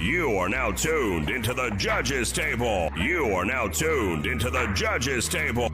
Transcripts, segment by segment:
You are now tuned into the judges' table. You are now tuned into the judges' table.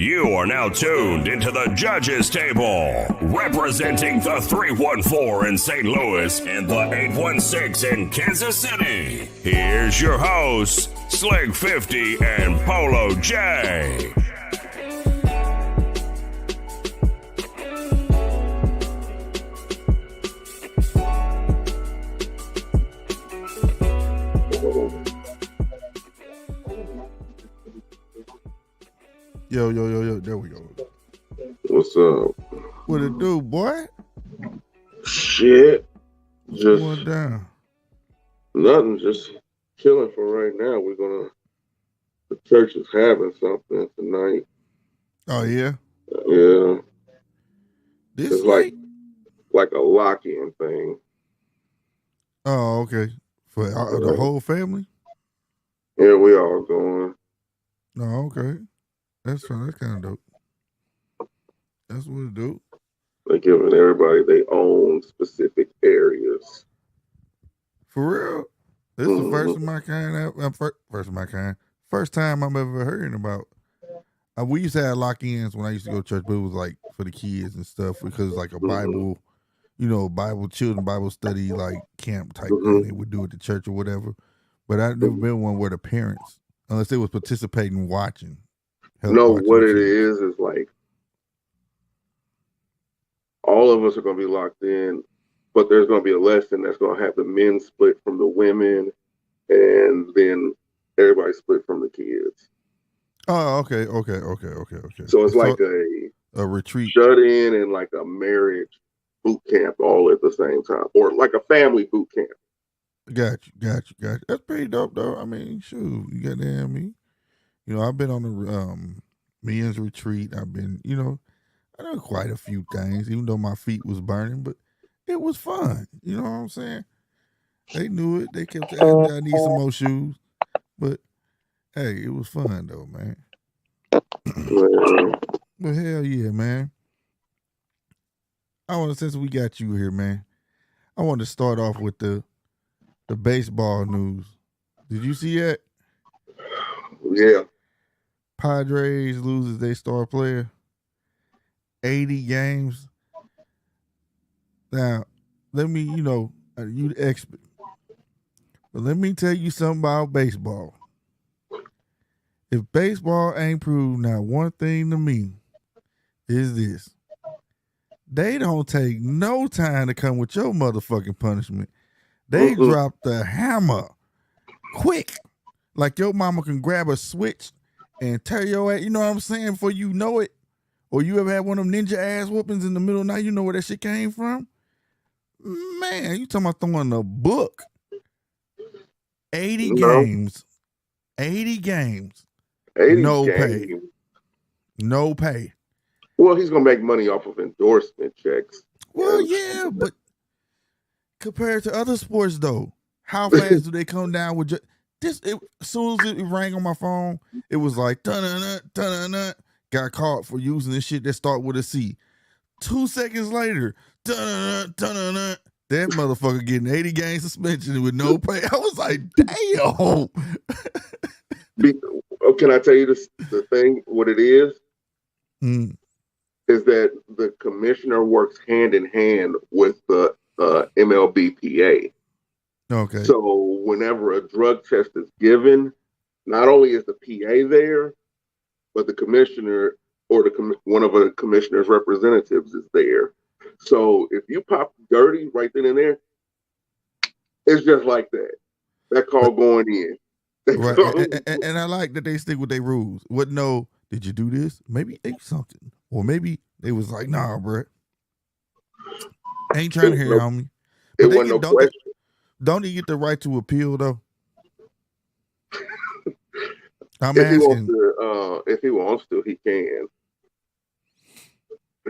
You are now tuned into the Judges Table, representing the 314 in St. Louis and the 816 in Kansas City. Here's your hosts, Slick 50 and Polo J. Yo, there we go. What's up? What it do, boy? Shit. Just going down. Nothing, just chilling for right now. The church is having something tonight. Oh, yeah? Yeah. This it's like a lock-in thing. Oh, okay. For the whole family? Yeah, we all going. Oh, okay. That's fine. That's kind of dope. That's what it do. They're giving everybody their own specific areas. For real? This is the first of my kind. First of my kind. First time I'm ever hearing about. We used to have lock-ins when I used to go to church, but it was like for the kids and stuff because it's like a Bible, children Bible study like camp type thing they would do at the church or whatever. But I've never been one where the parents, unless they was participating, watching. No, what it is like all of us are going to be locked in, but there's going to be a lesson that's going to have the men split from the women, and then everybody split from the kids. Oh, okay. So it's like a retreat, shut in, and like a marriage boot camp all at the same time, or like a family boot camp. Got you. That's pretty dope, though. I mean, shoot, you got to hear me. I've been on the men's retreat. I've been, I done quite a few things, even though my feet was burning, but it was fun. You know what I'm saying? They knew it. They kept asking, I need some more shoes. But, hey, it was fun, though, man. But hell yeah, man. Since we got you here, man, I want to start off with the baseball news. Did you see that? Yeah. Padres loses their star player. 80 games. Now, let me, you the expert. But let me tell you something about baseball. If baseball ain't proved not one thing to me, is this. They don't take no time to come with your motherfucking punishment. They drop the hammer quick. Like your mama can grab a switch and tear your ass, you know what I'm saying, before you know it. Or you ever had one of them ninja ass whoopings in the middle of the night, you know where that shit came from? Man, you talking about throwing a book. 80 games. 80 games. 80 no games. pay. No pay. Well, he's going to make money off of endorsement checks. Well, yeah, but compared to other sports, though, how fast do they come down with as soon as it rang on my phone, it was like, dun-dun-dun, got caught for using this shit that start with a C. 2 seconds later, dun-dun-dun, that motherfucker getting 80 game suspension with no pay. I was like, damn. Can I tell you the thing, what it is? Is that the commissioner works hand in hand with the MLBPA. Okay. So whenever a drug test is given, not only is the PA there, but the commissioner or one of the commissioner's representatives is there. So if you pop dirty right then and there, it's just like that. That call going in. Right. And I like that they stick with their rules. Did you do this? Maybe ate something. Or maybe they was like, nah, bro. Ain't trying to hear homie. It wasn't no question. Don't he get the right to appeal, though? I'm if asking. If he wants to, he can.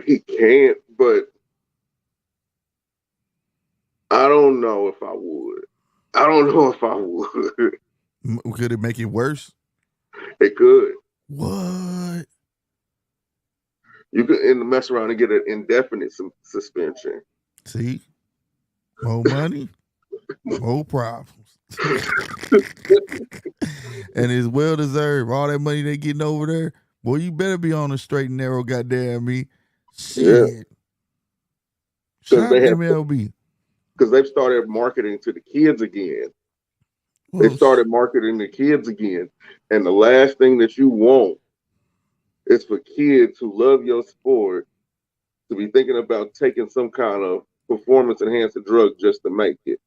He can't, but I don't know if I would. Could it make it worse? It could. What? You could mess around and get an indefinite suspension. See? More money, more problems. And it's well deserved. All that money they getting over there, Boy, you better be on the straight and narrow, goddamn me. Yeah, Shit. because Shout out they to have MLB. because they've started marketing to the kids again. They Well, started marketing to kids again, and the last thing that you want is for kids who love your sport to be thinking about taking some kind of performance enhancing drug just to make it.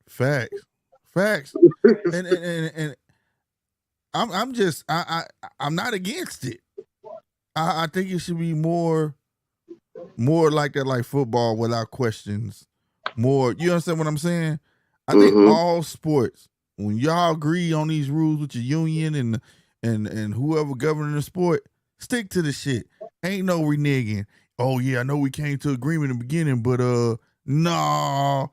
facts. Facts. And I'm just I'm not against it. I think it should be more like that, like football without questions. More, you understand what I'm saying? I think Mm-hmm. all sports, when y'all agree on these rules with your union and whoever governing the sport, stick to the shit. Ain't no reneging. Oh yeah, I know we came to agreement in the beginning, but nah,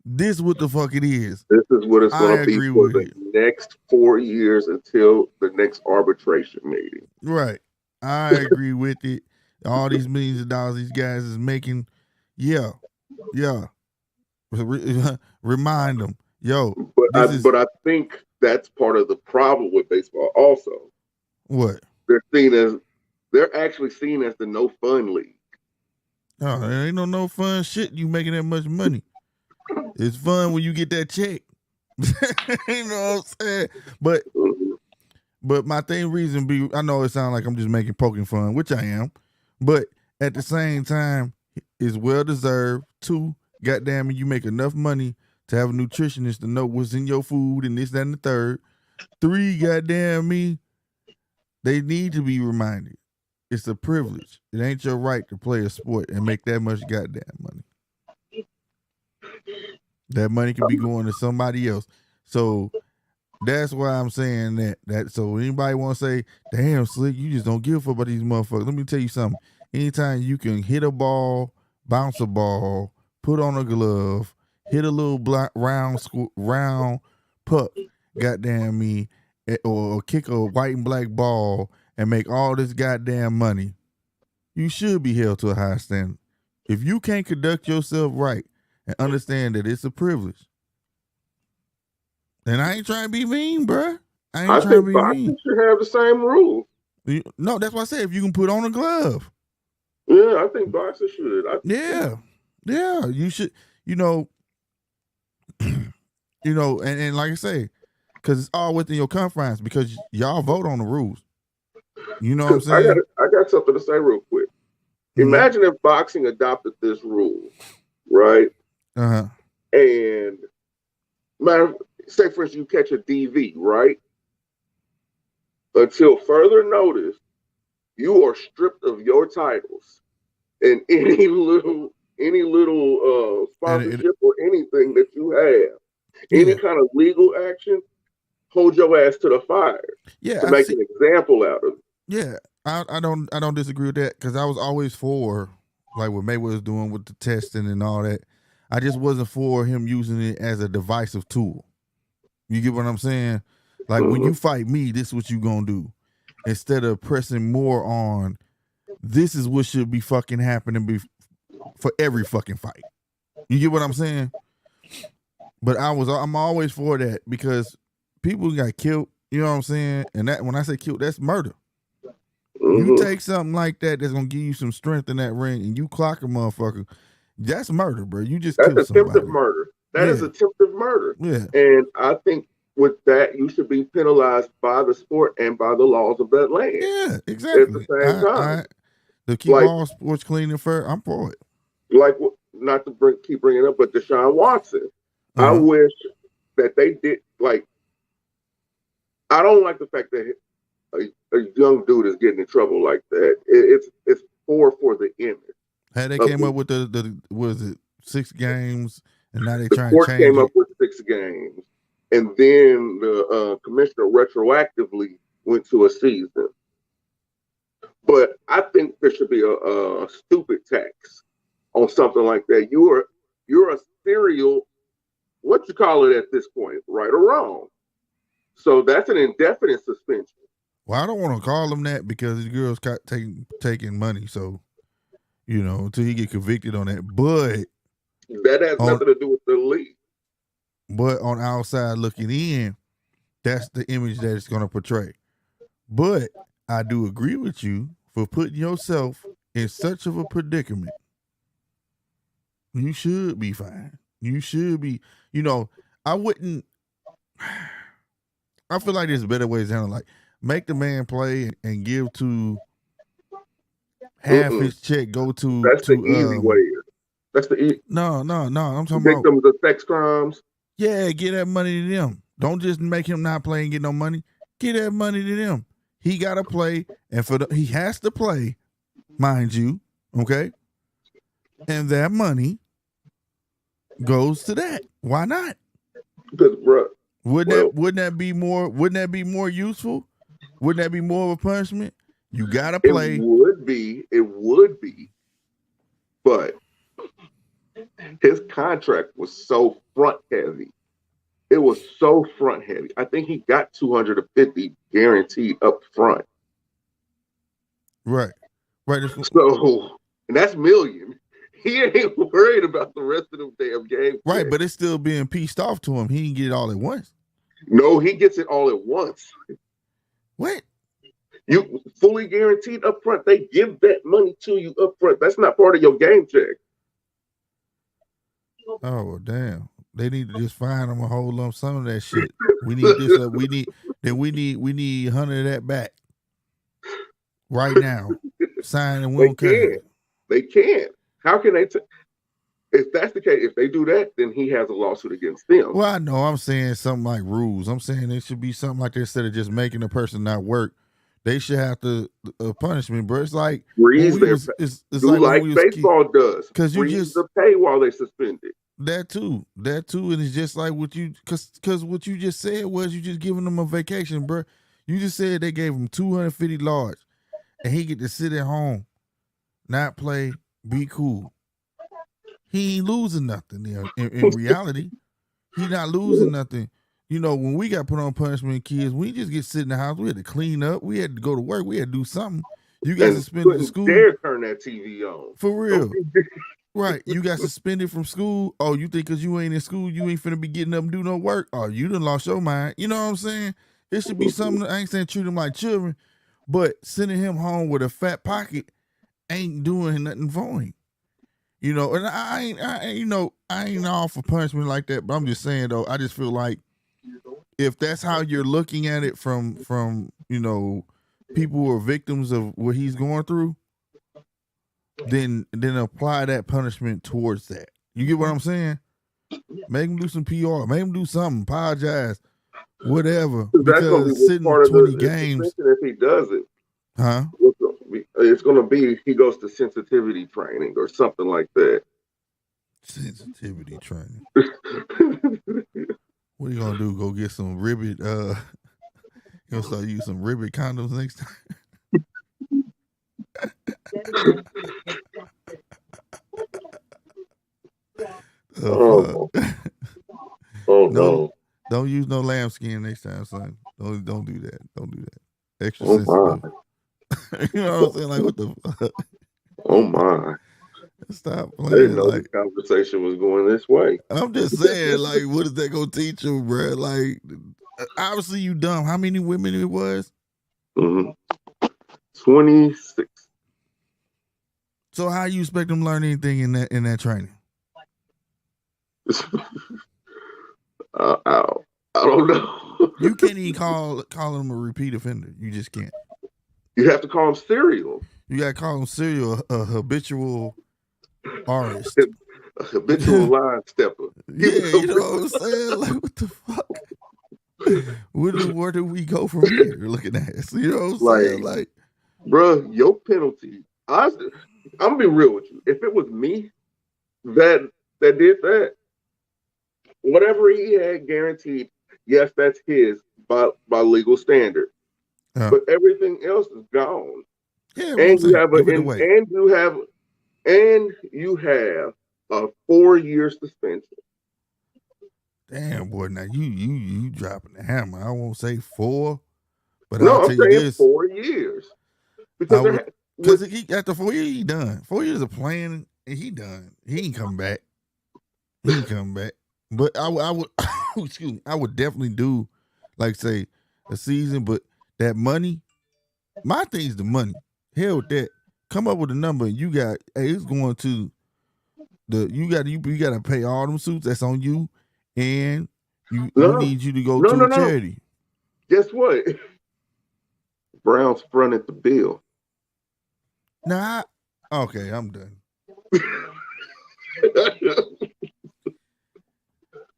this what the fuck it is. This is what it's I going to be agree for with the it. next 4 years until the next arbitration meeting. Right. I agree with it. All these millions of dollars these guys is making, yeah, yeah. Remind them, yo, this is But I think that's part of the problem with baseball. Also, what? they're seen as they're actually seen as the no fun league. Oh, there ain't no fun shit. You making that much money. It's fun when you get that check. You know what I'm saying? But Mhm. my thing reason be, I know it sounds like I'm just making poking fun, which I am, but at the same time, it's well deserved. Two, goddamn it, you make enough money to have a nutritionist to know what's in your food and this, that, and the third. Three, goddamn me, they need to be reminded. It's a privilege. It ain't your right to play a sport and make that much goddamn money. That money could be going to somebody else. So that's why I'm saying that. So anybody want to say, "Damn, Slick, you just don't give a fuck about these motherfuckers." Let me tell you something. Anytime you can hit a ball, bounce a ball, put on a glove, hit a little black round puck, goddamn me, or kick a white and black ball and make all this goddamn money, you should be held to a high standard. If you can't conduct yourself right and understand that it's a privilege, then I ain't trying to be mean, bruh. I I ain't trying to think be mean. boxing should have the same rule. No, that's why I said if you can put on a glove. Yeah, I think boxing should. Yeah. Yeah. You should, you know, and like I say, because it's all within your confines because y'all vote on the rules. You know what I'm saying? I got something to say real quick. Mm-hmm. Imagine if boxing adopted this rule, right? Uh-huh. And matter, say for instance, you catch a DV, right? Until further notice, you are stripped of your titles and any little And sponsorship or anything that you have. Any yeah. kind of legal action, hold your ass to the fire Yeah, to I make see. an example out of it. Yeah. I don't disagree with that because I was always for like what Mayweather was doing with the testing and all that. I just wasn't for him using it as a divisive tool. You get what I'm saying? Like when Mm-hmm. you fight me, this is what you gonna do. Instead of pressing more on this is what should be fucking happening for every fucking fight. You get what I'm saying? But I'm always for that because people got killed, you know what I'm saying? And that when I say killed, that's murder. You Mm-hmm. take something like that that's gonna give you some strength in that ring and you clock a motherfucker, that's murder, bro. You just That's killed attempted somebody. murder. That is Yeah, attempted murder. yeah, And I think with that, you should be penalized by the sport and by the laws of that land yeah, at the exactly. same time. To keep Like, all sports clean and fair, I'm for it. not to keep bringing up, but Deshaun Watson. I Uh-huh. wish that they did, like, I don't like the fact that a young dude is getting in trouble like that. It's poor for the image Had they of came the up with the was it 6 games and now they the trying to court change came up it. with 6 games, and then the commissioner retroactively went to a season. But I think there should be a stupid tax on something like that. You're a serial, what you call it at this point, right or wrong. So that's an indefinite suspension. Well, I don't want to call him that because his girl's got taking money, so until he get convicted on that. That has On nothing to do with the league. but on outside looking in, that's the image that it's gonna portray. But I do agree with you for putting yourself in such of a predicament. You should be fine. You should be, I wouldn't, I feel like there's better ways to handle it. Like, make the man play and give to half his check go to. That's the easy way. That's the easy. No. I'm talking victims of sex crimes. Yeah, get that money to them. Don't just make him not play and get no money. Get that money to them. He got to play, and he has to play, mind you, okay? And that money goes to that. Why not? Because, bro, wouldn't that be more useful? Wouldn't that be more of a punishment? You got to play. It would be, but his contract was so front heavy. It was so front heavy. I think he got $250 guaranteed up front. Right. So, and that's million. He ain't worried about the rest of the damn game. Right, but it's still being pieced off to him. He didn't get it all at once. No, he gets it all at once. What? You fully guaranteed up front. They give that money to you up front. That's not part of your game check. Oh, well, damn. They need to just find him a whole lump sum of that shit. We need this. We need 100 of that back right now. Sign and we don't care. They can't. How can they? If that's the case, if they do that, then he has a lawsuit against them. Well, I know. I'm saying something like rules. I'm saying it should be something like that instead of just making the person not work. They should have to punishment, bro. It's like it's like baseball does. Because you just the pay while they suspended. That too, and it's just like what you, because what you just said was you just giving them a vacation, bro. You just said they gave him $250, and he get to sit at home, not play, be cool. He ain't losing nothing. In reality, he not losing nothing. When we got put on punishment, kids, we just get sit in the house. We had to clean up. We had to go to work. We had to do something. You got suspended from school. Dare turn that TV on for real. Right, you got suspended from school. Oh, you think because you ain't in school, you ain't finna be getting up and do no work? Oh, you done lost your mind. You know what I'm saying? It should be something. I ain't saying treat them like children, but sending him home with a fat pocket ain't doing nothing for him. And I ain't all for punishment like that. But I'm just saying though, I just feel like if that's how you're looking at it from people who are victims of what he's going through, then apply that punishment towards that. You get what I'm saying? Make him do some PR. Make him do something. Apologize. Whatever. Because sitting 20 games. If he does it. Huh? It's going to be he goes to sensitivity training or something like that. Sensitivity training. What are you going to do? Go get some ribbit. You going to start using some ribbit condoms next time? Oh no! Don't use no lambskin next time, son. Don't do that. Don't do that. Extra sensitive. You know what I'm saying? Like, what the fuck? Oh my! Stop playing. I didn't know this conversation was going this way. I'm just saying, like, what is that gonna teach you, bro? Like, obviously you dumb. How many women it was? 26. So how you expect them to learn anything in that training? I don't know. You can't even call him a repeat offender. You just can't. You have to call him serial. You gotta call him serial, a habitual artist. A habitual line stepper. Yeah, you know what I'm saying? Like, what the fuck? Where do we go from here? Looking at it. You know what I'm saying? Like, bro, your penalty. I'm gonna be real with you. If it was me that did that, whatever he had guaranteed, yes, that's his by legal standard. But everything else is gone. Yeah, and you have a 4-year suspension. Damn, boy, now you dropping the hammer. I won't say 4, but no, I'll tell you this: 4 years. Because after 4 years, he done. 4 years of playing, and he done. He ain't come back. But I would, excuse me, I would definitely do, like, say, a season. But that money, My thing's the money. Hell with that. Come up with a number. And you got. Hey, it's going to the. You got to pay all them suits. That's on you, and you need you to go to a charity. Guess what? Browns fronted the bill. Nah. Okay, I'm done.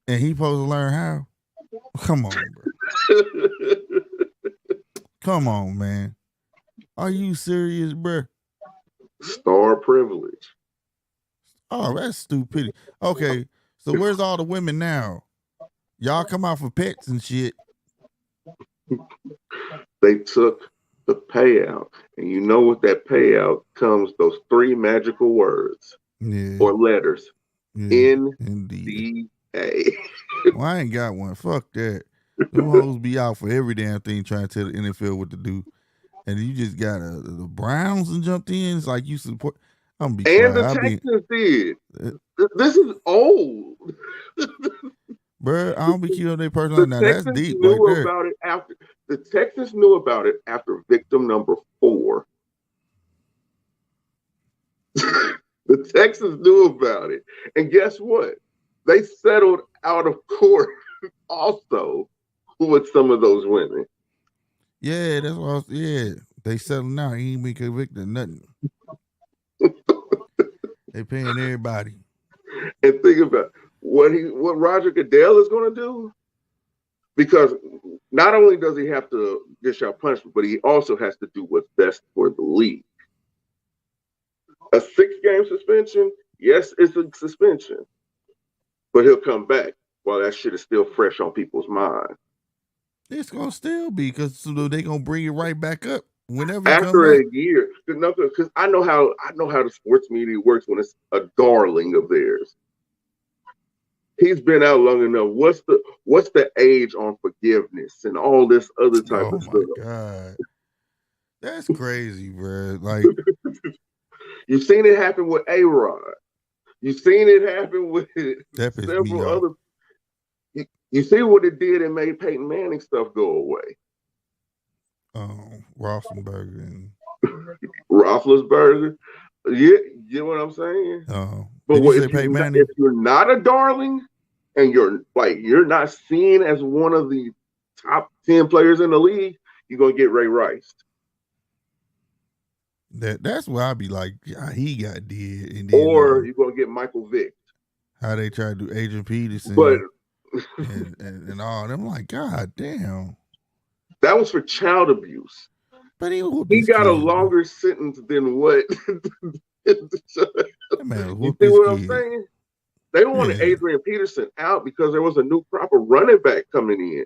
And he supposed to learn how? Come on, bro. Come on, man. Are you serious, bro? Star privilege. Oh, that's stupidity. Okay, so where's all the women now? Y'all come out for pets and shit. They took the payout. And you know what that payout comes, those 3 magical words or letters. NDA. Well, I ain't got one. Fuck that. Them hoes be out for every damn thing trying to tell the NFL what to do. And you just got the Browns and jumped in. It's like you support. I'm gonna be and quiet. the Texans did. This is old. Bro, I don't be keeping up their personal. Now that's deep knew right there. About it after the Texans knew about it after victim number 4. The Texans knew about it, and guess what? They settled out of court also with some of those women. Yeah, that's what. They settled now. He ain't been convicted of nothing. They paying everybody. And think about what Roger Goodell is going to do, because not only does he have to dish out punishment, but he also has to do what's best for the league. A 6-game suspension, yes, it's a suspension, but he'll come back while that shit is still fresh on people's mind. It's gonna still be, because they're gonna bring it right back up whenever after a year. Because I know how the sports media works when it's a darling of theirs. He's been out long enough. What's the age on forgiveness and all this other type of stuff? Oh my God, that's crazy, bro. Like you've seen it happen with A-Rod. You've seen it happen with several other. You see what it did and made Peyton Manning stuff go away. Roethlisberger. Yeah, you know what I'm saying? But if you're not a darling and you're not seen as one of the top 10 players in the league, you're gonna get Ray Rice. That's why I be like, yeah, he got dead, and then, or you're gonna get Michael Vick. How they try to do Adrian Peterson, but and all them, like, God damn. That was for child abuse. But he got a longer sentence than what. You see what I'm saying? They don't want Adrian Peterson out because there was a new proper running back coming in.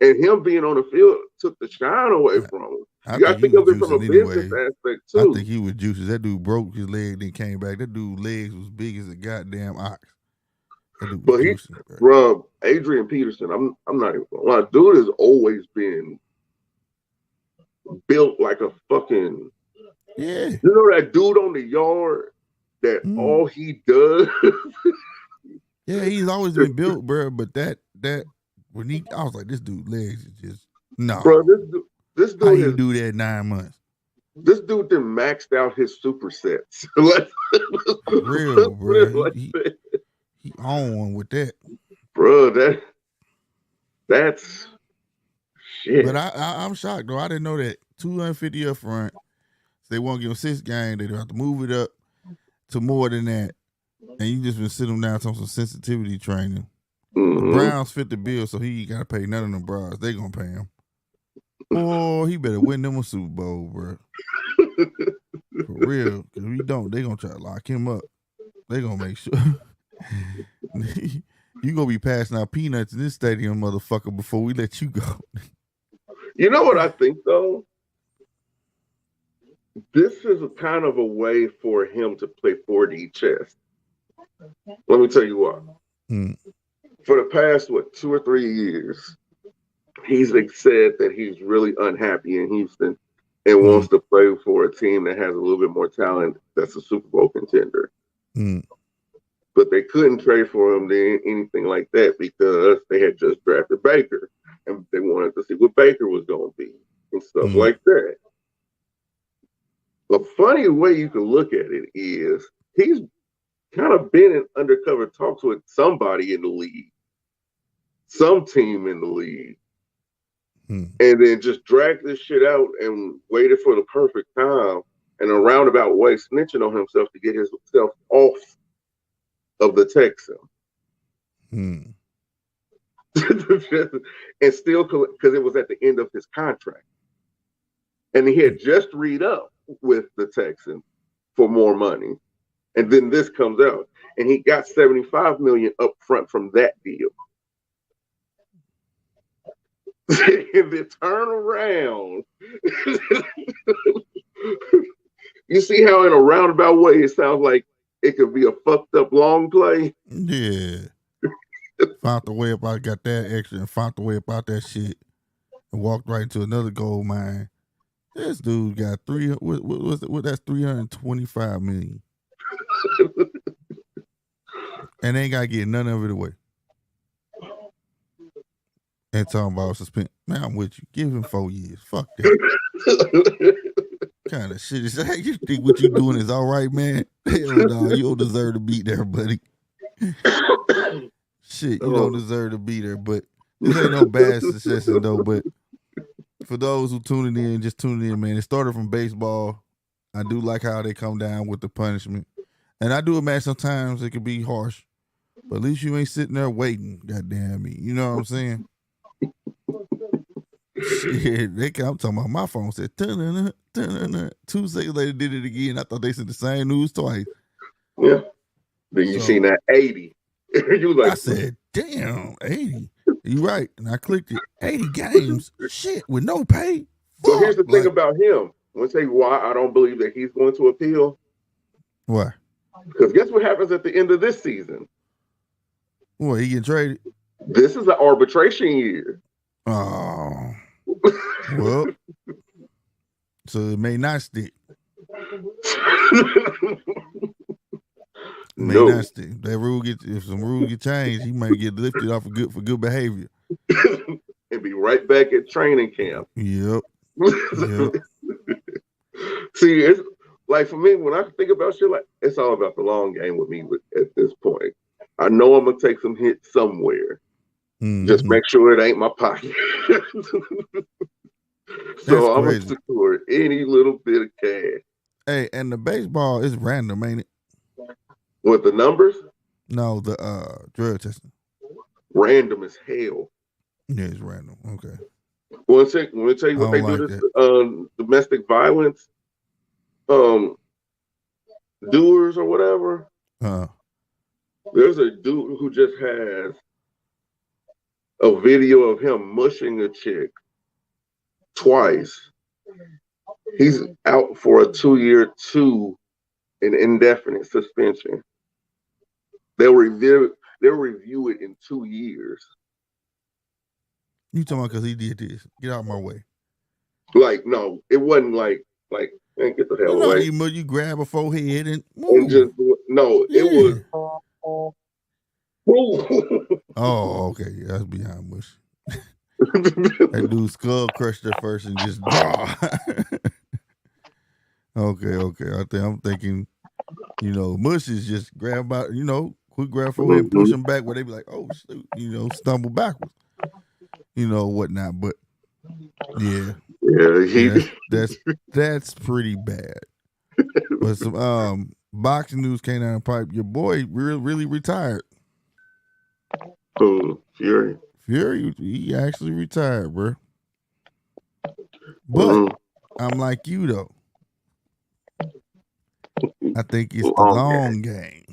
And him being on the field took the shine away from him. You got to think of it from a business aspect, too. I think he was juicy. That dude broke his leg, then came back. That dude's legs was big as a goddamn ox. But Adrian Peterson, I'm not even gonna lie. Dude has always been built like a fucking. Yeah. You know that dude on the yard that all he does. Yeah, he's always been built, bro. But that when I was like, this dude legs is just no. Bro, this dude how you do that 9 months? This dude then maxed out his supersets. Real, bro. He on one with that, bro. That's shit. But I'm shocked though. I didn't know that 250 up front. So they won't give him 6 games. They have to move it up to more than that. And you just been sitting him down on some sensitivity training. The Browns fit the bill, so he ain't got to pay none of them bras. They gonna pay him. Oh, he better win them a Super Bowl, bro. For real. Because if he don't, they gonna try to lock him up. They gonna make sure. You gonna be passing out peanuts in this stadium, motherfucker, before we let you go. You know what I think, though? This is a kind of a way for him to play 4D chess. Let me tell you what. For the past, 2 or 3 years, he's said that he's really unhappy in Houston and wants to play for a team that has a little bit more talent that's a Super Bowl contender. But they couldn't trade for him then, anything like that, because they had just drafted Baker and they wanted to see what Baker was going to be and stuff like that. The funny way you can look at it is he's kind of been in undercover talks with somebody in the league, some team in the league, and then just dragged this shit out and waited for the perfect time in a roundabout way, snitching on himself to get himself off of the Texan. And still, because it was at the end of his contract. And he had just re-upped with the Texans for more money. And then this comes out. And he got $75 million up front from that deal. And then turn around. You see how in a roundabout way it sounds like it could be a fucked up long play? Yeah. Found the way up, I got that extra and found the way up out that shit and walked right into another gold mine. This dude got that's $325 million. And they ain't gotta get none of it away. And talking about suspend. Man, I'm with you. Give him 4 years. Fuck that. Kind of shit is that? You think what you doing is all right, man? Hell no, you don't deserve to be there, buddy. Shit, you don't deserve to be there. But this ain't no bad suggestion though. But for those who tuning in, man, it started from baseball. I do like how they come down with the punishment. And I do imagine sometimes it could be harsh. But at least you ain't sitting there waiting, goddamn me. You know what I'm saying? Shit, I'm talking about my phone said 2 seconds later did it again. I thought they said the same news twice. Yeah. Then you seen that 80. You like, I said, damn, 80. You right. And I clicked it. 80 games. Shit, with no pay. So here's the thing about him. I want to tell you why I don't believe that he's going to appeal. Why? Because guess what happens at the end of this season? What, he getting traded? This is an arbitration year. Oh. Well, so it may not stick. Not stick. If some rules get changed, he might get lifted off for good behavior. And be right back at training camp. Yep. See, it's like for me, when I think about shit like it's all about the long game with me at this point. I know I'm gonna take some hits somewhere. Just make sure it ain't my pocket. So I'm gonna secure any little bit of cash. Hey, and the baseball is random, ain't it? What, the numbers? No, the drug testing. Random as hell. Yeah, it's random. Okay. Want to tell you what they do to domestic violence doers or whatever? There's a dude who just has a video of him mushing a chick twice. He's out for a 2-year an indefinite suspension. They'll review it in 2 years. You talking about because he did this? Get out of my way. Like, no, it wasn't like man, get the hell away. You grab a forehead and move. And just it was. Oh, okay. Yeah, that's beyond mush. That dude skull crushed her first and just Okay. I'm thinking, mush is just grab out, quick grab forehead and push him back where they be like, oh shoot, stumble backwards. Whatnot. But yeah, that's pretty bad. But some boxing news came down the pipe. Your boy really retired. Fury, he actually retired, bro. But I'm like you though. I think it's the long game.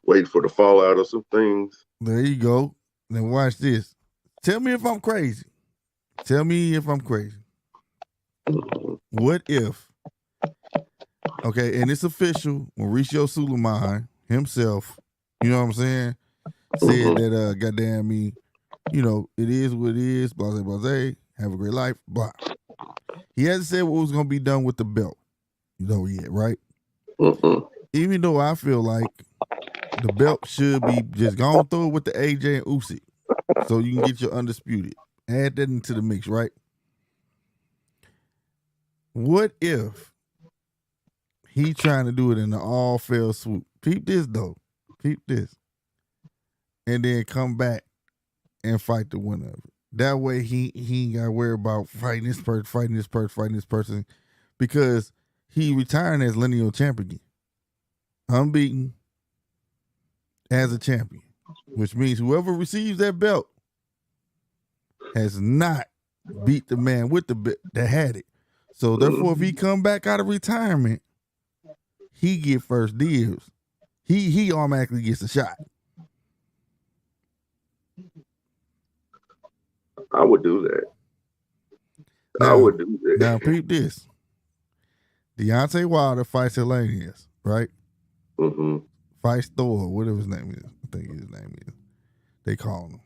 Wait for the fallout of some things. There you go. Now watch this. Tell me if I'm crazy. What if? Okay, and it's official. Mauricio Sulaiman himself, you know what I'm saying, said that goddamn me, it is what it is, blase blase, have a great life, blah. He hasn't said what was gonna be done with the belt, yet, right? Even though I feel like the belt should be just gone through it with the AJ and Usyk, so you can get your undisputed. Add that into the mix, right? What if he trying to do it in an all fail swoop? Peep this though. Peep this. And then come back and fight the winner of it. That way he ain't got to worry about fighting this person, because he retiring as lineal champion. Unbeaten as a champion. Which means whoever receives that belt has not beat the man with the belt that had it. So therefore, if he come back out of retirement, he get first dibs. He automatically gets a shot. I would do that. Now, I would do that. Now, peep this. Deontay Wilder fights Hellenius, right? Mm-hmm. Fights Thor, whatever his name is. I think his name is. They call him.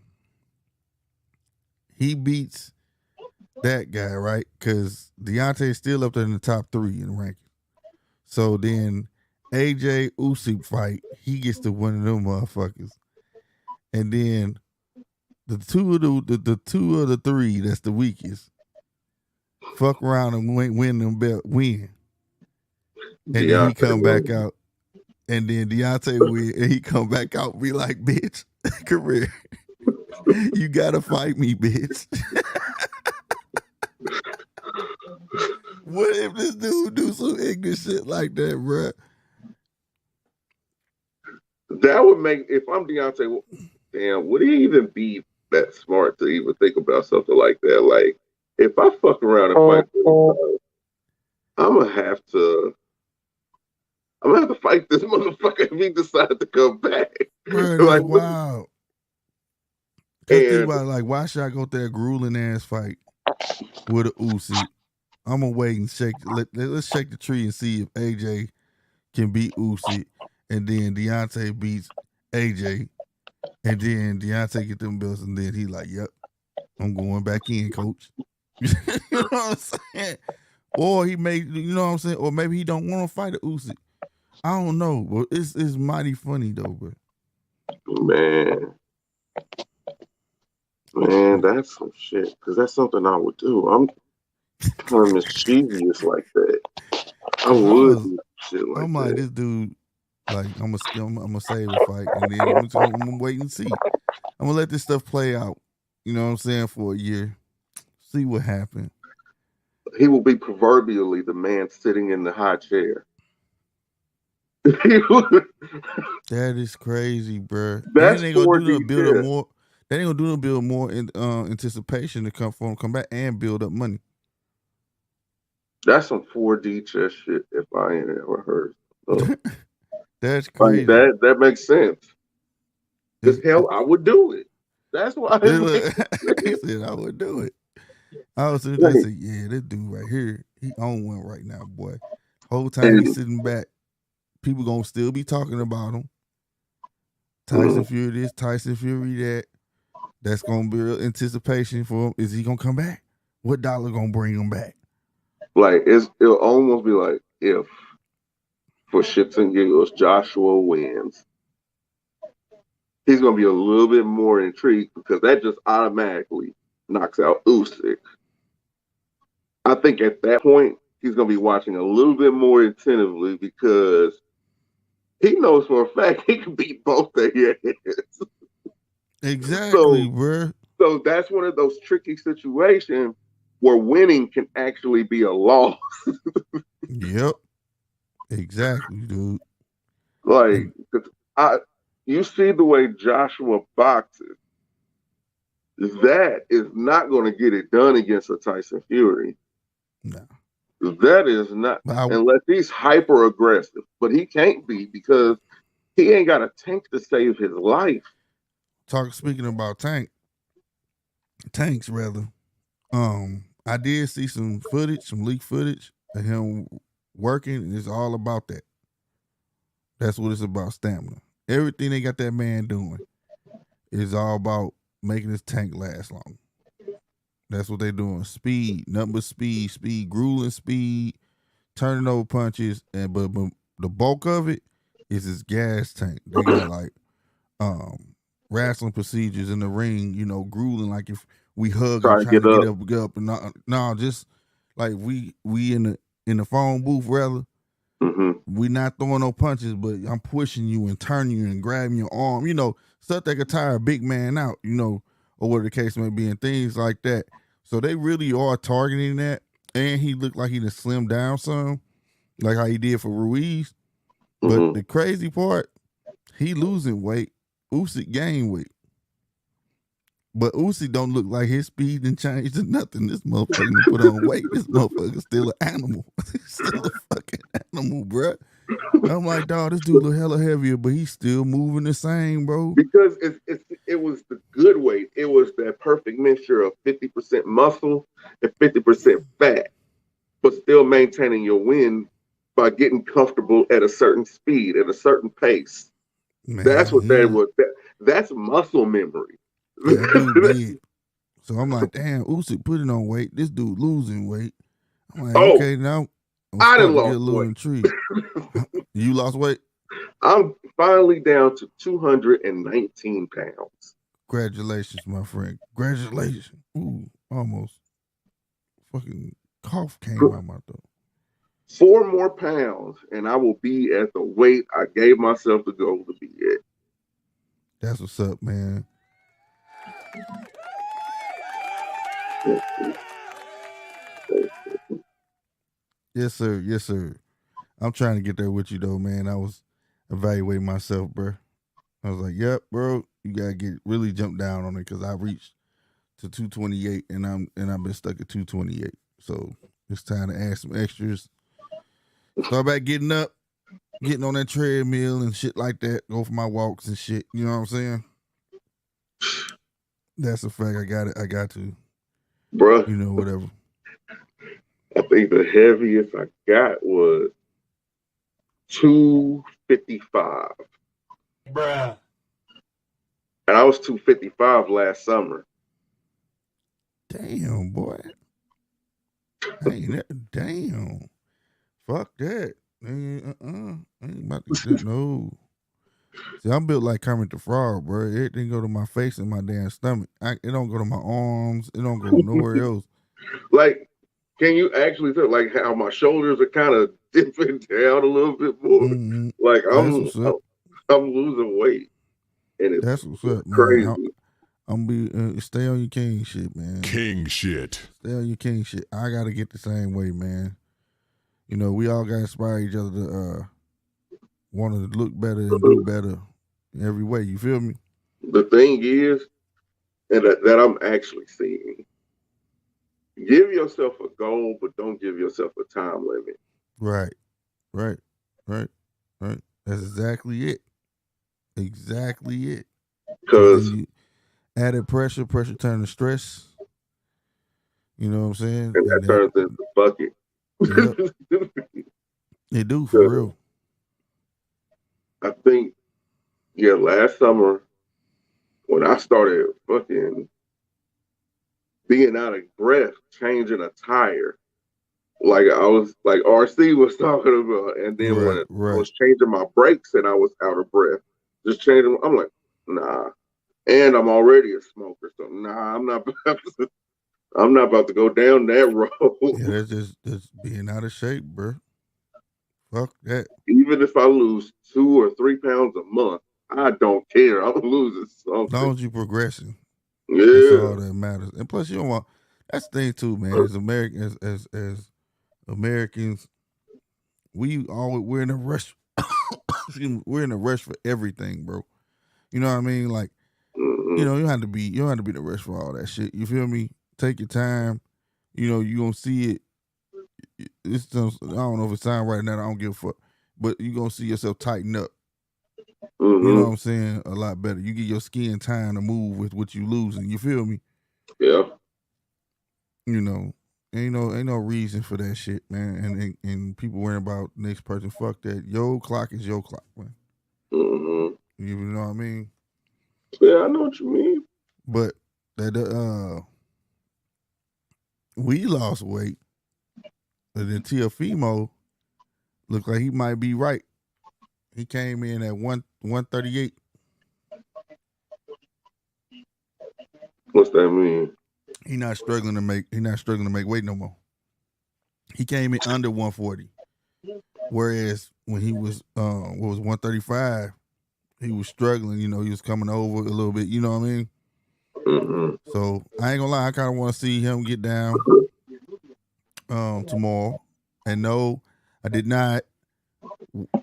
He beats that guy, right? Because Deontay is still up there in the top 3 in the ranking. So then AJ Usyk fight, he gets to one of them motherfuckers. And then the two of the 3 that's the weakest fuck around and win them belt, win. And then he come back out. And then Deontay win, and he come back out and be like, bitch, career, you gotta fight me, bitch. What if this dude do some ignorant shit like that, bruh? That would make, if I'm Deontay, damn, would he even be that smart to even think about something like that? Like, if I fuck around and fight, I'm gonna have to fight this motherfucker if he decides to come back. Bruh, like, wow. Just think about it, like, why should I go through that grueling ass fight with a Usyk? I'm gonna wait and shake. Let's shake the tree and see if AJ can beat Usyk, and then Deontay beats AJ, and then Deontay get them belts, and then he like, yep, I'm going back in, coach. You know what I'm saying? Or he may, you know what I'm saying? Or maybe he don't want to fight a Usyk. I don't know, but it's mighty funny though, but man, that's some shit. Because that's something I would do. I'm kind of mischievous like that. I would do shit like I'm that. like, this dude, like, I'm gonna save the fight, and then I'm gonna wait and see. I'm gonna let this stuff play out. You know what I'm saying, for a year, see what happened. He will be proverbially the man sitting in the high chair. That is crazy, bro. That's they ain't gonna do the build up more. They ain't gonna do no build more in anticipation to come back and build up money. That's some 4D chess shit. If I ain't ever heard. So, that's crazy. Like that makes sense. Because hell, I would do it. That's why he said I would do it. I was sitting there and said, yeah, this dude right here, he on one right now, boy. Whole time he's sitting back, people gonna still be talking about him. Tyson Fury this, Tyson Fury that. That's gonna be real anticipation for him. Is he gonna come back? What dollar gonna bring him back? Like it'll almost be like if, for shits and giggles, Joshua wins, he's gonna be a little bit more intrigued because that just automatically knocks out Usyk. I think at that point he's gonna be watching a little bit more attentively because he knows for a fact he can beat both of your heads. Exactly, bro. So that's one of those tricky situations where winning can actually be a loss. Yep. Exactly, dude. Like, you see the way Joshua boxes. That is not going to get it done against a Tyson Fury. No. That is not, unless he's hyper aggressive. But he can't be because he ain't got a tank to save his life. Speaking about tanks rather. I did see some leaked footage of him working, and it's all about that. That's what it's about, stamina. Everything they got that man doing is all about making his tank last long. That's what they doing. Speed, nothing but speed, grueling speed, turning over punches, and but the bulk of it is his gas tank. They got like wrestling procedures in the ring, grueling, like if we hug and trying to get up and no, just like we in the phone booth rather. We not throwing no punches, but I'm pushing you and turning you and grabbing your arm. You know, stuff that could tire a big man out. You know, or whatever the case may be, and things like that. So they really are targeting that. And he looked like he done slimmed down some, like how he did for Ruiz. But the crazy part, he losing weight. Usyk gain weight. But Usyk don't look like his speed done changed to nothing. This motherfucker done put on weight. This motherfucker still an animal. Still a fucking animal, bruh. I'm like, dog, this dude look hella heavier, but he's still moving the same, bro. Because it was the good weight. It was that perfect mixture of 50% muscle and 50% fat, but still maintaining your win by getting comfortable at a certain speed, at a certain pace. Man, that's what that was. That's muscle memory. Yeah, that dude big. So I'm like, damn, Usyk putting on weight. This dude losing weight. I'm like, okay, now I done lost weight. You lost weight? I'm finally down to 219 pounds. Congratulations, my friend. Congratulations. Ooh, almost. Fucking cough came out my throat. 4 more pounds, and I will be at the weight I gave myself the goal to be at. That's what's up, man. Yes, sir. Yes, sir. I'm trying to get there with you though, man. I was evaluating myself, bro. I was like, "Yep, bro, you gotta get really jump down on it," because I reached to 228 and I've been stuck at 228. So it's time to add some extras. Start back getting up, getting on that treadmill and shit like that. Go for my walks and shit. You know what I'm saying? That's a fact. I got it. I got to, bro. You know, whatever. I think the heaviest I got was 255. Bruh. And I was 255 last summer. Damn, boy. Damn. Fuck that. I ain't about to do no. See, I'm built like Kermit the Frog, bro. Everything go to my face and my damn stomach. It don't go to my arms. It don't go nowhere else. Like, can you actually feel like how my shoulders are kind of dipping down a little bit more? Mm-hmm. Like I'm losing weight, and that's what's up, crazy. Man. I'm be stay on your king shit, man. King shit. Stay on your king shit. I gotta get the same way, man. You know, we all gotta inspire each other to want to look better and do better in every way. You feel me? The thing is, and that I'm actually seeing, give yourself a goal, but don't give yourself a time limit. Right. That's exactly it. Exactly it. Because added pressure turns to stress. You know what I'm saying? And that turns into bucket. Yep. They do, for real. I think, last summer, when I started fucking being out of breath, changing a tire, like I was, like RC was talking about, and then when I was changing my brakes and I was out of breath, just changing, I'm like, nah. And I'm already a smoker, so nah, I'm not about to go down that road. Yeah, that's being out of shape, bro. Fuck that. Even if I lose 2 or 3 pounds a month, I don't care. I'm losing something. As long as you're progressing. Yeah. That's all that matters. And plus you don't want, that's the thing too, man. As Americans, as Americans, we're in a rush. We're in a rush for everything, bro. You know what I mean? Like, you don't have to be in a rush for all that shit. You feel me? Take your time. You know, you gonna see it. I don't know if it sounds right now. I don't give a fuck. But you gonna see yourself tighten up. You know what I'm saying? A lot better. You get your skin time to move with what you losing. You feel me? Yeah. You know, ain't no reason for that shit, man. And people worrying about next person. Fuck that. Your clock is your clock, man. You know what I mean? Yeah, I know what you mean. But that we lost weight, but then Teofimo looked like he might be right. He came in at 138. What's that mean? He's not struggling to make weight no more. He came in under 140. Whereas when he was 135, he was struggling. You know, he was coming over a little bit. You know what I mean? Mm-hmm. So I ain't gonna lie, I kind of want to see him get down tomorrow. And no, I did not.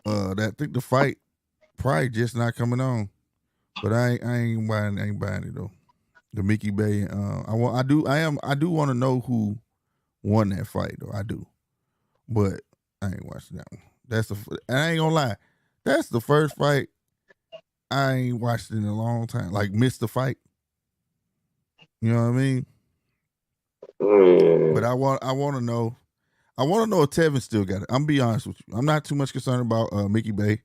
I think the fight probably just not coming on. But I ain't buying it though. The Mickey Bay. I do want to know who won that fight though. I do, but I ain't watching that one. And I ain't gonna lie, that's the first fight I ain't watched in a long time. Like missed the fight. You know what I mean? But I want to know. I want to know if Tevin still got it. I'm be honest with you. I'm not too much concerned about Mickey Bay.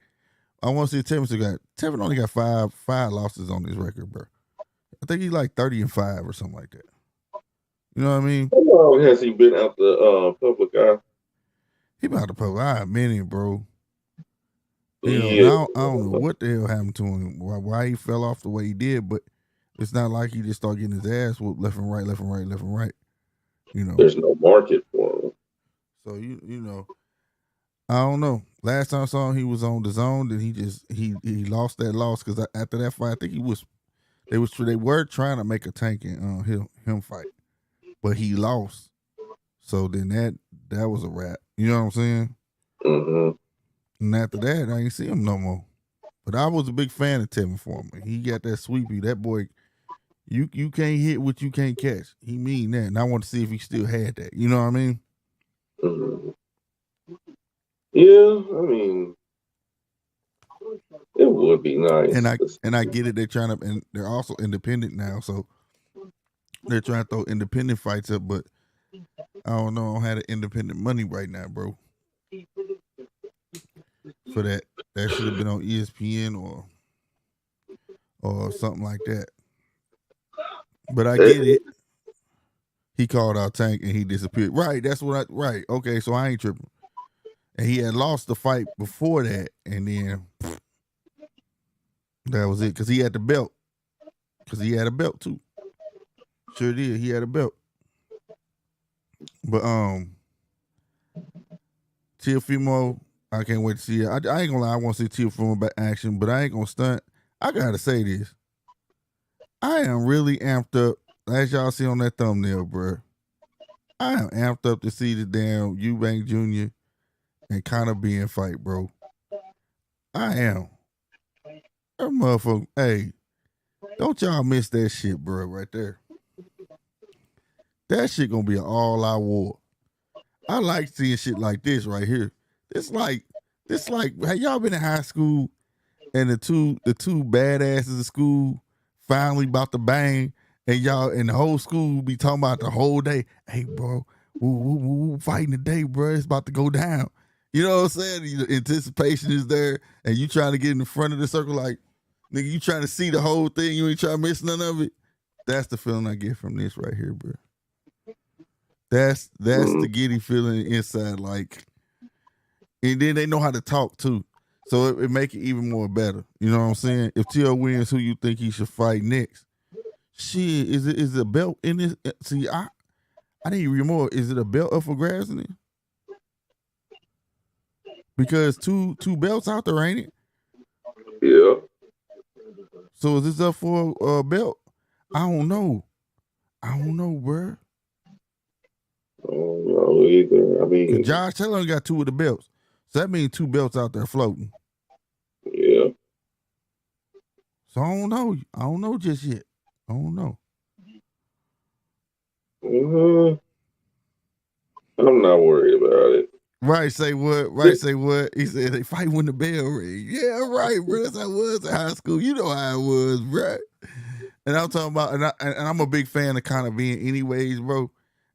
I want to see if Tevin still got it. Tevin only got five losses on his record, bro. I think he's like 30-5 or something like that. You know what I mean? How long has he been out the public eye? He been out the public eye a minute, bro. You know, Yeah. now I don't know what the hell happened to him, why he fell off the way he did, but it's not like he just started getting his ass whooped left and right, left and right, left and right. You know, There's no market for him. so you know, I don't know. Last time I saw him, he was on the zone. Then he lost that loss because after that fight, I think they were trying to make a Tank and him fight, but he lost. So then that was a wrap. You know what I'm saying? Mm-hmm. And after that, I ain't see him no more. But I was a big fan of Tevin Foreman. He got that sweepy. That boy, you can't hit what you can't catch. He mean that. And I want to see if he still had that. You know what I mean? Mm-hmm. Yeah, I mean, it would be nice. And I get it. They're trying to, and they're also independent now, so they're trying to throw independent fights up. But I don't know. I don't have the independent money right now, bro. For that should have been on ESPN or something like that. But I get it. He called out Tank and he disappeared. Right, that's what right. Okay, so I ain't tripping. And he had lost the fight before that, and then that was it. Because he had the belt. Because he had a belt too. Sure did. He had a belt. But Teofimo, I can't wait to see it. I ain't gonna lie, I want to see Teofimo back action, but I ain't gonna stunt. I gotta say this. I am really amped up, as y'all see on that thumbnail, bro. I am amped up to see the damn Eubank Jr. and Conor being fight, bro. I am. That motherfucker, hey, don't y'all miss that shit, bro, right there. That shit gonna be an all-out war. I like seeing shit like this right here. This like, have y'all been in high school and the two badasses of school finally about to bang and y'all and the whole school be talking about the whole day, hey bro, we fighting today, bro. It's about to go down. You know what I'm saying? The anticipation is there and you trying to get in the front of the circle like, nigga, you trying to see the whole thing, you ain't trying to miss none of it. That's the feeling I get from this right here, bro. That's the giddy feeling inside, like, and then they know how to talk too, so it make it even more better. You know what I'm saying? If Tio wins, who you think he should fight next? Shit, is it a belt in this? See, I need more. Is it a belt up for grabs in it? Because two belts out there, ain't it? Yeah. So is this up for a belt? I don't know, bro. I don't know either. I mean, Josh Taylor got two of the belts, so that means two belts out there floating. Yeah. So I don't know just yet. I don't know. I'm not worried about it. Right, say what? Right, say what? He said they fight when the bell rings. Yeah, right, bro. That's how it was in high school. You know how it was, bro. And I'm talking about, and I'm a big fan of kind of being anyways, bro.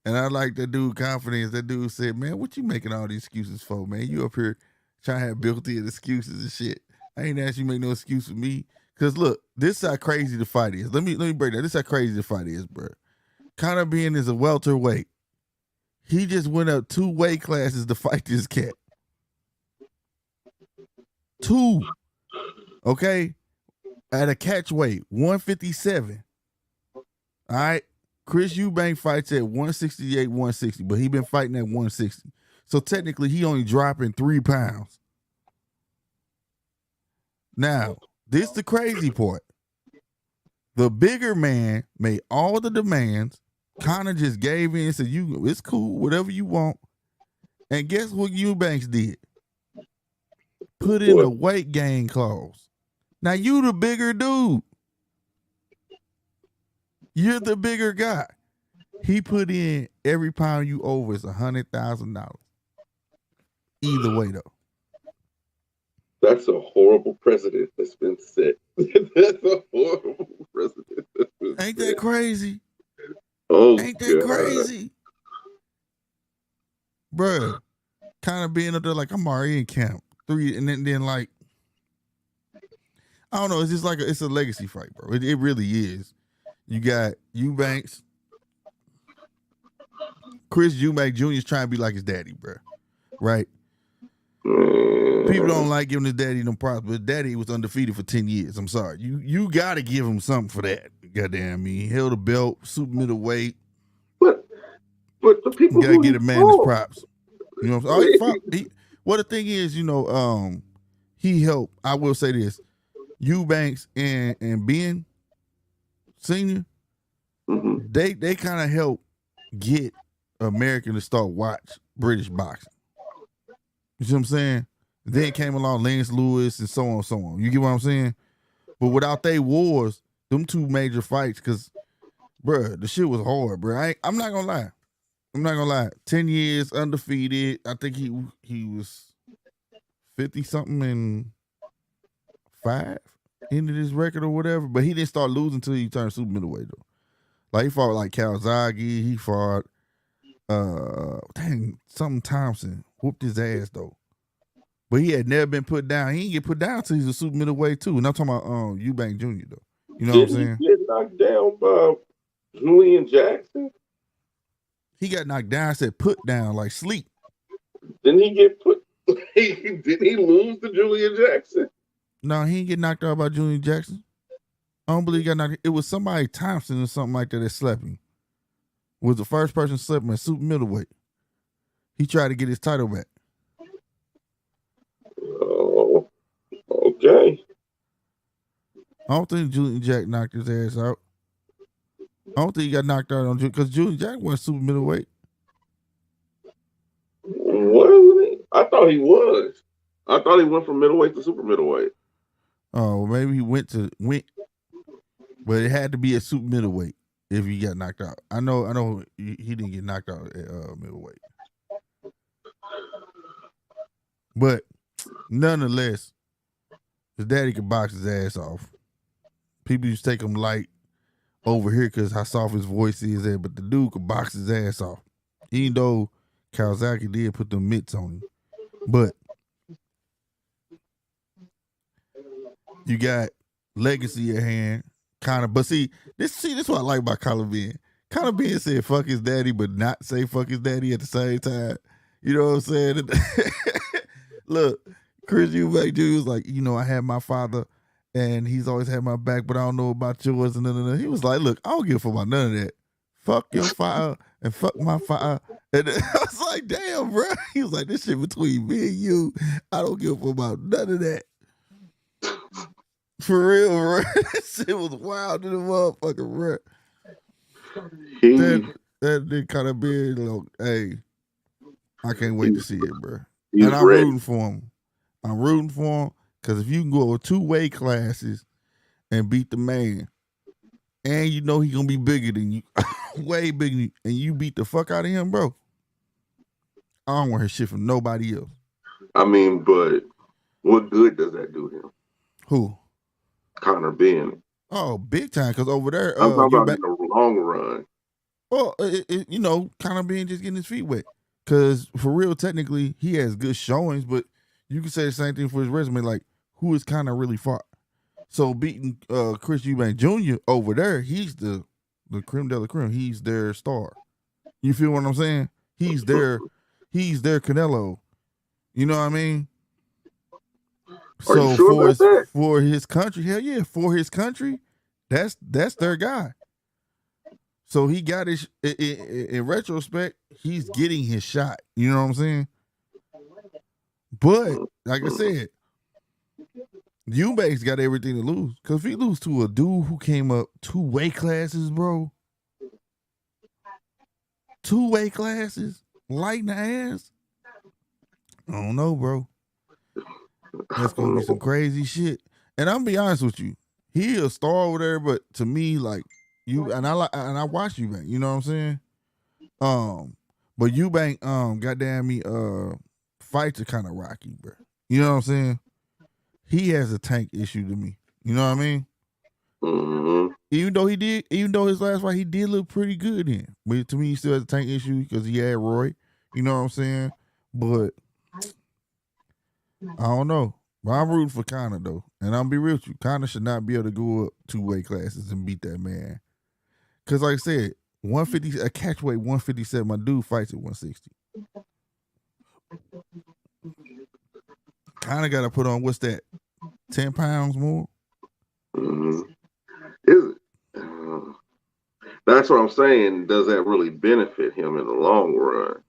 And I like that dude confidence. That dude said, man, what you making all these excuses for, man? You up here trying to have built-in excuses and shit. I ain't asked you to make no excuse for me. Cause look, this is how crazy the fight is. Let me break that. This is how crazy the fight is, bro. Conor being is a welterweight. He just went up 2 weight classes to fight this cat. 2. Okay? At a catch weight, 157. All right? Chris Eubank fights at 168, 160, but he been fighting at 160. So technically, he only dropping 3 pounds. Now, this the crazy part. The bigger man made all the demands, kind of just gave in and said, it's cool, whatever you want. And guess what Eubanks did? Put in a weight gain clause. Now, you the bigger dude. You're the bigger guy. He put in every pound you over is $100,000. Either way, though. That's a horrible precedent that's been set. That's a horrible precedent that's been Ain't set. that crazy? Oh, Ain't that God. crazy? Bruh, kind of being up there like, I'm already in camp. 3, and then like, I don't know, it's just like, it's a legacy fight, bro. It really is. You got Eubanks. Chris Eubanks Jr. is trying to be like his daddy, bro. Right? People don't like giving his daddy no props, but his daddy was undefeated for 10 years. I'm sorry. You got to give him something for that. Goddamn me. He held a belt, super middleweight. But the people you got to get a man his props. You know what I'm saying? Well, the thing is, he helped. I will say this. Eubanks and Ben Sr., they kind of helped get American to start watch British boxing. You see what I'm saying? Then came along Lance Lewis and so on and so on. You get what I'm saying? But without they wars, them 2 major fights, because, bruh, the shit was hard, bruh. I'm not going to lie. 10 years undefeated. I think he was 50-something and 5 into this record or whatever. But he didn't start losing until he turned super middleweight, though. Like, he fought like Calzaghe. He fought, something Thompson. Whooped his ass, though. But he had never been put down. He didn't get put down until he's a super middleweight, too. And I'm talking about Eubank Jr., though. You know what I'm saying? He get knocked down by Julian Jackson? He got knocked down, I said put down, like sleep. Didn't he get put? Didn't he lose to Julian Jackson? No, he didn't get knocked out by Julian Jackson. I don't believe he got knocked. It was somebody Thompson or something like that slept him. Was the first person to slap him at super middleweight. He tried to get his title back. Oh, okay. I don't think Julian Jack knocked his ass out. I don't think he got knocked out on because Julian Jack wasn't super middleweight. Wasn't he? I thought he was. I thought he went from middleweight to super middleweight. Oh, well, maybe he went, but it had to be a super middleweight if he got knocked out. I know he didn't get knocked out at middleweight. But nonetheless, his daddy could box his ass off. People used to take him light over here because how soft his voice is there, but the dude could box his ass off. Even though Calzaghe did put them mitts on him. But you got legacy at hand, kind of. But see, this is what I like about Conor Ben. Conor Ben said fuck his daddy, but not say fuck his daddy at the same time. You know what I'm saying? Look, Chris Eubank Jr. was like, I had my father, and he's always had my back, but I don't know about yours. And he was like, look, I don't give a fuck about none of that. Fuck your father and fuck my father. And I was like, damn, bro. He was like, this shit between me and you, I don't give a fuck about none of that. For real, bro. That shit was wild to the motherfucker, bro. That did kind of be like, hey, I can't wait to see it, bro. And I'm rooting for him. I'm rooting for him because if you can go 2 weight classes and beat the man, and he's gonna be bigger than you, way bigger than you, and you beat the fuck out of him, bro, I don't want to hear shit from nobody else. I mean, but what good does that do him? Who? Conor Ben. Oh, big time, because over there, I'm talking about in the long run. Well, Conor Ben just getting his feet wet. Because for real, technically, he has good showings, but you can say the same thing for his resume. Like, who is Conor really fought? So beating Chris Eubank Jr. over there, he's the creme de la creme. He's their star. You feel what I'm saying? He's their Canelo. You know what I mean? Are you sure about that? For his country, hell yeah, for his country, that's their guy. So he got his, in retrospect, he's getting his shot. You know what I'm saying? But like I said, Eubanks got everything to lose. Because if he lose to a dude who came up 2 weight classes, bro. 2 weight classes, light in the ass. I don't know, bro. That's gonna be some crazy shit. And I'm gonna be honest with you, he a star over there, but to me, like you and I watch Eubank. You know what I'm saying? But Eubank, goddamn me, fights are kind of rocky, bro. You know what I'm saying? He has a tank issue to me. You know what I mean? Mm-hmm. Even though his last fight he did look pretty good in, but to me he still has a tank issue because he had Roy. You know what I'm saying? But I don't know. But I'm rooting for Conor though, and I'm be real with you. Conor should not be able to go up 2 weight classes and beat that man. Cause like I said, 150 a catch weight 157. My dude fights at 160. Conor got to put on what's that? 10 pounds more. Mm-hmm. Is it? That's what I'm saying. Does that really benefit him in the long run?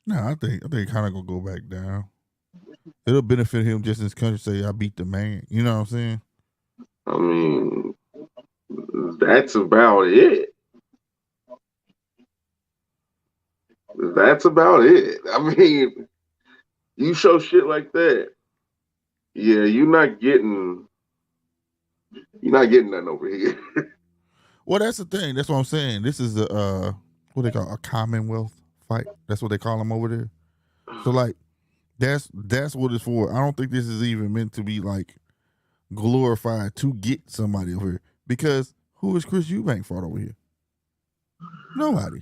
No, I think Conor gonna go back down. It'll benefit him just in his country. Say I beat the man. You know what I'm saying? I mean, that's about it. That's about it. I mean, you show shit like that, yeah, you're not getting nothing over here. Well, that's the thing. That's what I'm saying. This is a what they call a Commonwealth fight. That's what they call them over there. So like, that's what it's for. I don't think this is even meant to be like glorified to get somebody over here. Because who is Chris Eubank fought over here? Nobody.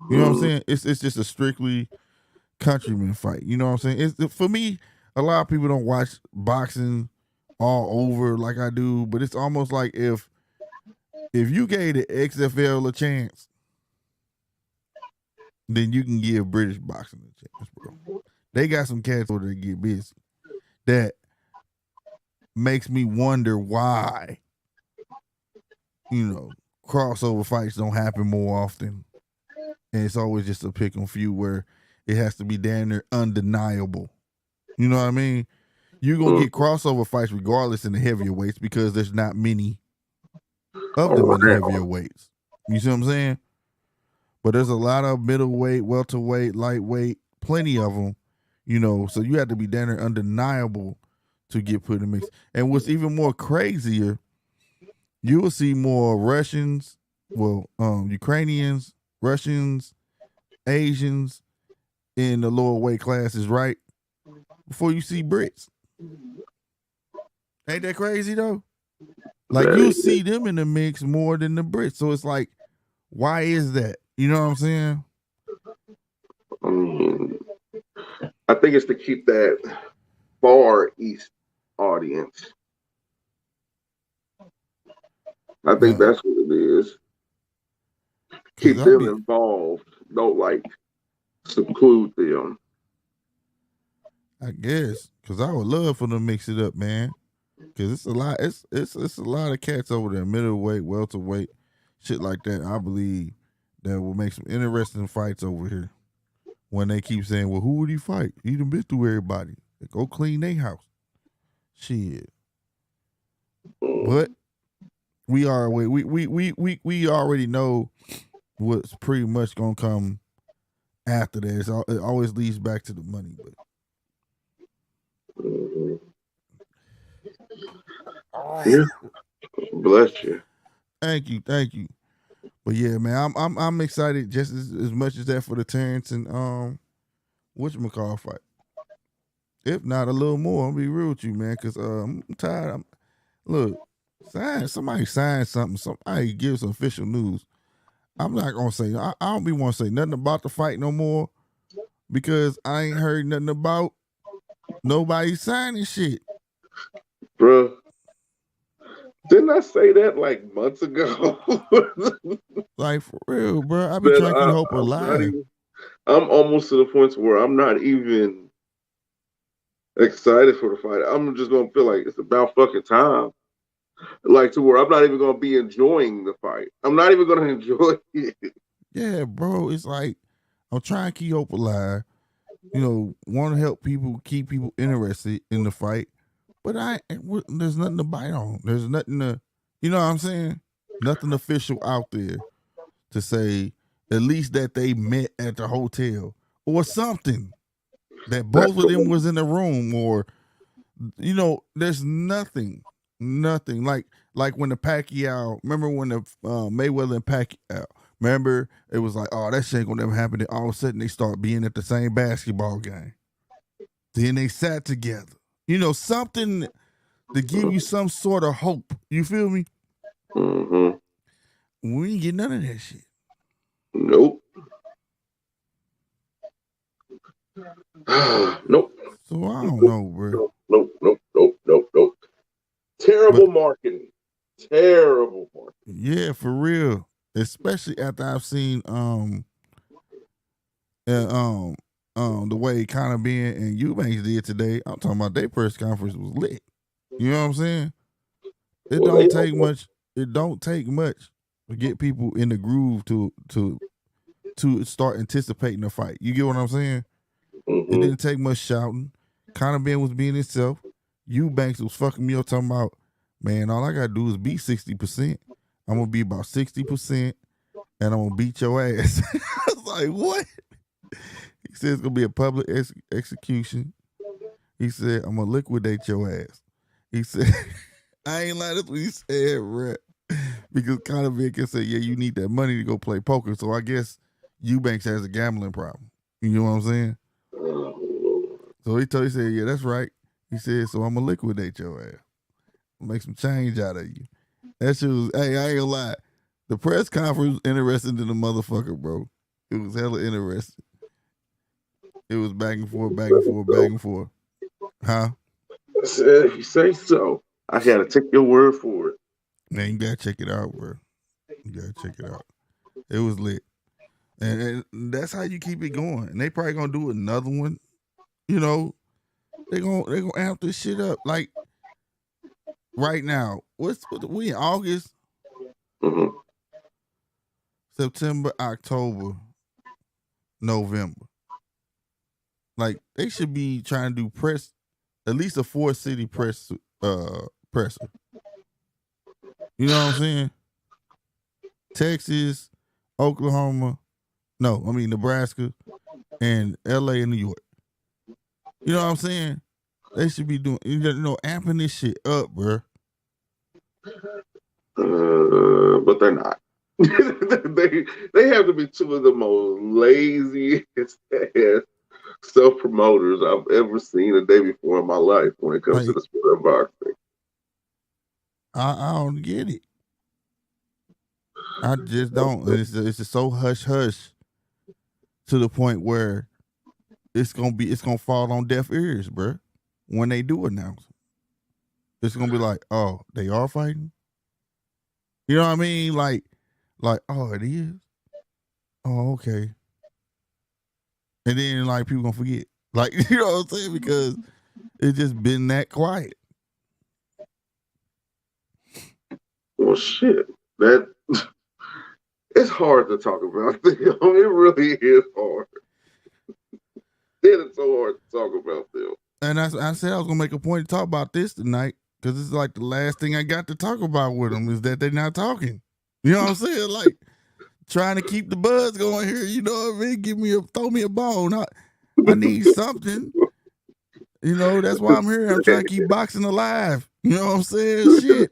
You know what I'm saying? It's just a strictly countryman fight. You know what I'm saying? It's for me. A lot of people don't watch boxing all over like I do, but it's almost like if you gave the XFL a chance, then you can give British boxing a chance, bro. They got some cats over there to get busy. That makes me wonder why, crossover fights don't happen more often. And it's always just a pick on few where it has to be damn near undeniable. You know what I mean? You're going to get crossover fights regardless in the heavier weights because there's not many of them in the heavier weights. You see what I'm saying? But there's a lot of middleweight, welterweight, lightweight, plenty of them, so you have to be damn near undeniable to get put in the mix. And what's even more crazier, you will see more Russians, Ukrainians, Russians, Asians in the lower weight classes, right? Before you see Brits. Ain't that crazy though? Like you see them in the mix more than the Brits. So it's like, why is that? You know what I'm saying? I mean, I think it's to keep that Far East audience. I think that's what it is. Keep them involved. Don't like seclude them. I guess, because I would love for them to mix it up, man. Because it's a lot. It's a lot of cats over there, middleweight, welterweight, shit like that. I believe that will make some interesting fights over here. When they keep saying, "Well, who would he fight? He done been through everybody. They go clean their house." Shit. But we already know what's pretty much gonna come after that. It always leads back to the money, but. Yeah. Bless you. Thank you. But yeah, man, I'm excited just as much as that for the Terrence and whatchamacallit fight. If not a little more, I'll be real with you, man, because I'm tired. Somebody sign something. Somebody give some official news. I'm not gonna say. I don't be want to say nothing about the fight no more because I ain't heard nothing about nobody signing shit, bro. Didn't I say that like months ago? Like for real, bro. I be trying to keep hope alive. I'm almost to the point where I'm not even excited for the fight. I'm just gonna feel like it's about fucking time. Like to where I'm not even gonna be enjoying the fight. I'm not even gonna enjoy it. Yeah, bro. It's like I'm trying to keep hope alive. want to help people, keep people interested in the fight. But there's nothing to bite on. There's nothing to, you know what I'm saying? Nothing official out there to say at least that they met at the hotel or something. That both of them was in the room, or there's nothing like when the Pacquiao. Remember when the Mayweather and Pacquiao? Remember it was like, oh, that shit ain't gonna never happen. Then all of a sudden they start being at the same basketball game. Then they sat together. Something to give you some sort of hope. You feel me? Mm-hmm. We ain't get none of that shit. Nope. Nope. So I don't know, bro. Nope. Terrible marketing. Terrible marketing. Yeah, for real. Especially after I've seen the way Conor Ben and Eubanks did today. I'm talking about their press conference was lit. You know what I'm saying? It don't take much. It don't take much to get people in the groove to start anticipating the fight. You get what I'm saying? Mm-hmm. It didn't take much shouting. Conor Ben was being himself. Eubanks was fucking me up talking about, man, all I gotta do is be 60%. I'm gonna be about 60%, and I'm gonna beat your ass. I was like, what? He said it's gonna be a public execution. He said, I'm gonna liquidate your ass. He said, I ain't lying, that's what he said, bro. Because Conor Ben can say, yeah, you need that money to go play poker. So I guess Eubanks has a gambling problem. You know what I'm saying? So he said, yeah, that's right. He said, so I'm gonna liquidate your ass. Make some change out of you. That shit was, hey, I ain't gonna lie. The press conference was interesting to the motherfucker, bro. It was hella interesting. It was back and forth. Huh? You say so. I gotta take your word for it. Man, you gotta check it out, bro. You gotta check it out. It was lit. And that's how you keep it going. And they probably gonna do another one. They gonna amp this shit up. Like right now, we in August, Mm-hmm. September, October, November. Like they should be trying to do press, at least a 4-city presser. You know what I'm saying? Texas, Oklahoma, Nebraska, and LA and New York. You know what I'm saying? They should be doing, amping this shit up, bro. But they're not. they have to be two of the most laziest ass self-promoters I've ever seen a day before in my life when it comes to the sport of boxing. I don't get it. I just don't. It's just so hush hush to the point where it's gonna fall on deaf ears, bro. When they do announce it, it's gonna be like, oh, they are fighting. You know what I mean? Like, oh, it is. Oh, okay. And then like people gonna forget, like you know what I'm saying, because it's just been that quiet. Well, shit, that it's hard to talk about. It really is hard. It's so hard to talk about them. And I said I was gonna make a point to talk about this tonight because it's like the last thing I got to talk about with them is that they're not talking. You know what I'm saying? Like trying to keep the buzz going here. You know what I mean? Throw me a bone. I need something. That's why I'm here. I'm trying to keep boxing alive. You know what I'm saying? Shit.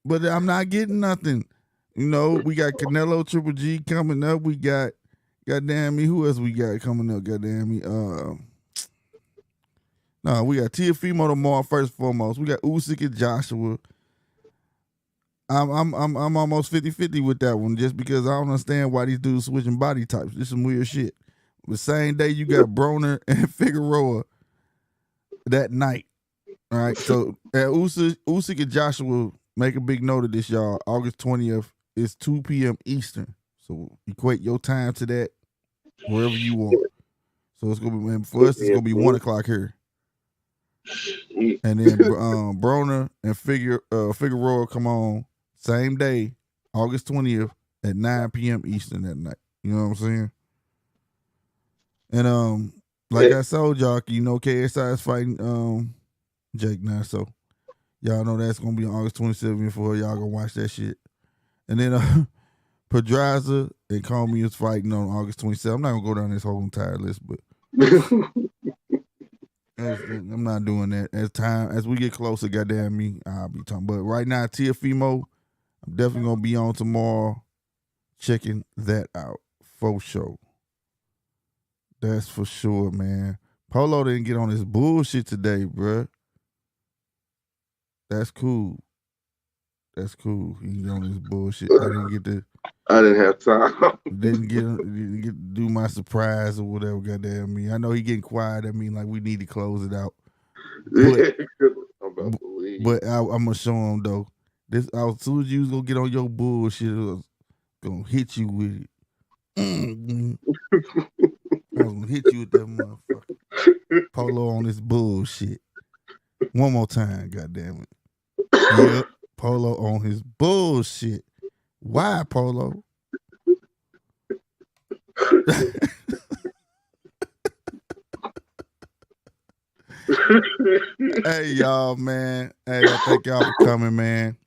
But I'm not getting nothing. We got Canelo Triple G coming up. We got, goddamn me, who else we got coming up? Goddamn me, we got Teofimo tomorrow. First and foremost, we got Usyk and Joshua. I'm almost 50-50 with that one, just because I don't understand why these dudes switching body types. This some weird shit. The same day you got Broner and Figueroa that night. All right, so Usyk and Joshua, make a big note of this, y'all. August 20th is 2 p.m. Eastern. So equate your time to that wherever you are. So it's gonna be, for us, it's gonna be 1 o'clock here. And then Broner and Figueroa come on same day, August 20th at 9 p.m. Eastern that night. You know what I'm saying? And like I told y'all, you know, KSI is fighting Jake now, so y'all know that's gonna be on August 27th for y'all gonna watch that shit. And then Pedraza and Comey is fighting on August 27th. I'm not gonna go down this whole entire list, but I'm not doing that. As we get closer, goddamn me, I'll be talking. But right now, Teofimo, I'm definitely gonna be on tomorrow, checking that out for sure. That's for sure, man. Polo didn't get on his bullshit today, bruh. That's cool. That's cool. He got on his bullshit. I didn't have time. didn't get to do my surprise or whatever. Goddamn me. I know he getting quiet. I mean, like we need to close it out. But, I'm about to leave. But I'm gonna show him though. As soon as you was gonna get on your bullshit, I was gonna hit you with it. I was gonna hit you with that motherfucker. Polo on this bullshit. One more time, goddamn it. Yep, Polo on his bullshit. Why, Polo? Hey, y'all, man. Hey, I thank y'all for coming, man.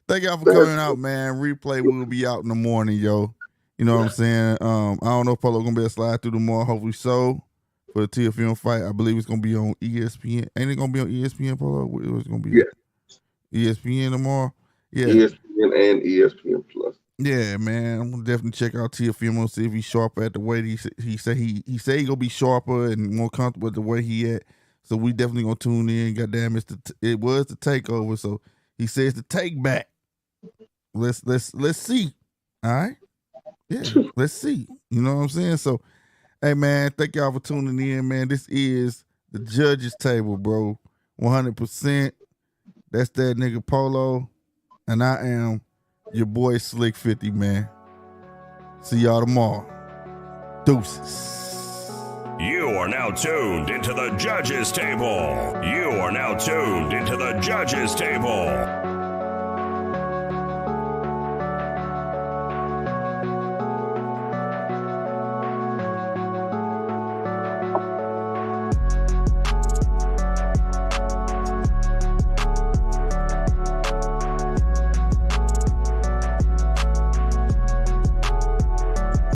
Thank y'all for coming out, man. Replay will be out in the morning, yo. You know what I'm saying? I don't know if Polo gonna be able to slide through tomorrow. Hopefully so. For the Teofimo fight, I believe it's gonna be on ESPN. Ain't it gonna be on ESPN, Polo? It's gonna be ESPN tomorrow. Yeah, ESPN and ESPN Plus. Yeah, man. I'm gonna definitely check out Teofimo, see if he's sharper at the weight. He said he gonna be sharper and more comfortable at the way he at. So we definitely gonna tune in. Goddamn, it was the takeover. So he says the take back. Let's see. All right. Yeah, let's see. You know what I'm saying? So, hey, man, thank y'all for tuning in, man. This is the Judges Table, bro. 100%. That's that nigga Polo. And I am your boy Slick 50, man. See y'all tomorrow. Deuces. You are now tuned into the Judges Table. You are now tuned into the Judges Table.